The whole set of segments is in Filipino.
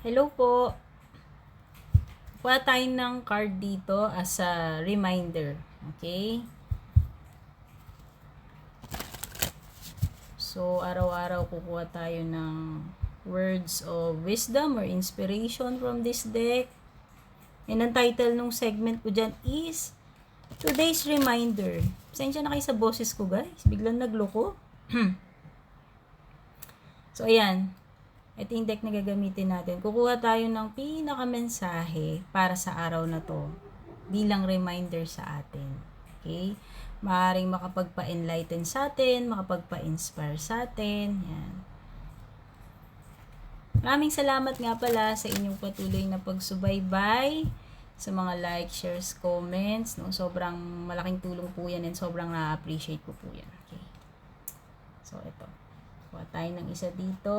Hello po. Kuha tayo ng card dito as a reminder. Okay? So, araw-araw kukuha tayo ng words of wisdom or inspiration from this deck. And ang title nung segment ko dyan is Today's Reminder. Pasensya na kayo sa boses ko, guys. Biglang nagloko. So, ayan. Ito yung deck na gagamitin natin. Kukuha tayo ng pinakamensahe para sa araw na to bilang reminder sa atin. Okay? Maaaring makapagpa-enlighten sa atin, makapagpa-inspire sa atin. Yan. Maraming salamat nga pala sa inyong patuloy na pagsubaybay, sa mga like, shares, comments. No? Sobrang malaking tulong po yan and sobrang na-appreciate ko po yan. Okay? So, ito. Kuha tayo ng isa dito.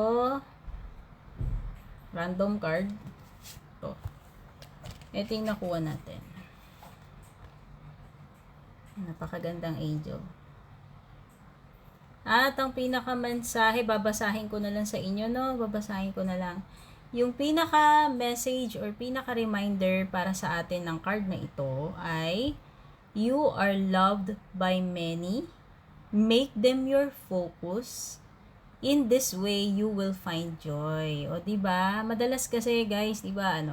Random card. Ito. Ito yung nakuha natin. Napakagandang angel. At ang pinaka-mensahe, babasahin ko na lang sa inyo, no? Babasahin ko na lang. Yung pinaka-message or pinaka-reminder para sa atin ng card na ito ay, you are loved by many. Make them your focus. In this way, you will find joy. O, diba? Madalas kasi, guys, diba,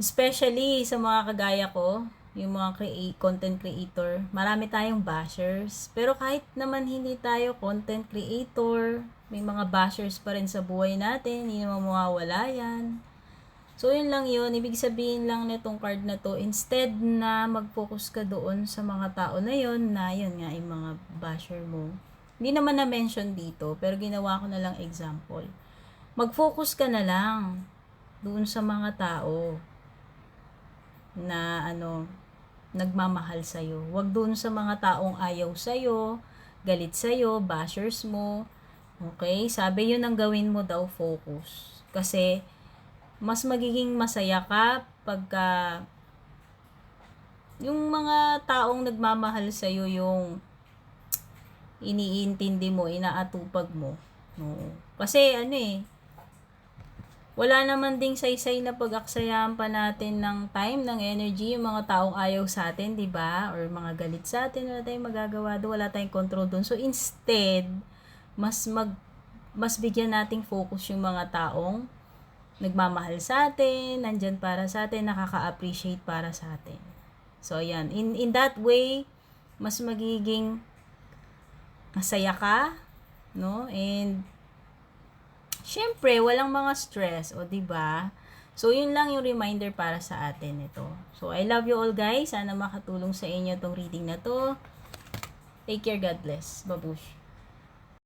especially sa mga kagaya ko, yung mga content creator, marami tayong bashers. Pero kahit naman hindi tayo content creator, may mga bashers pa rin sa buhay natin, hindi naman mawawala yan. So, yun lang yun. Ibig sabihin lang nitong card na to, instead na mag-focus ka doon sa mga tao na yun nga, yung mga basher mo. Hindi naman na-mention dito, pero ginawa ko na lang example. Mag-focus ka na lang doon sa mga tao na nagmamahal sa'yo. Huwag doon sa mga taong ayaw sa'yo, galit sa'yo, bashers mo. Okay? Sabi yun ang gawin mo daw, focus. Kasi, mas magiging masaya ka pagka yung mga taong nagmamahal sa'yo yung iniintindi mo, inaatupag mo. No. Kasi wala naman ding saysay na pag-aksayahan pa natin ng time, ng energy, yung mga taong ayaw sa atin, di ba? Or mga galit sa atin, wala tayong magagawa doon, wala tayong control doon. So instead, mas bigyan nating focus yung mga taong nagmamahal sa atin, nandyan para sa atin, nakaka-appreciate para sa atin. So ayan, in that way, mas magiging masaya ka, no? And syempre, walang mga stress, o 'di ba? So, yun lang yung reminder para sa atin ito. So, I love you all, guys. Sana makatulong sa inyo tong reading na to. Take care, God bless. Babush.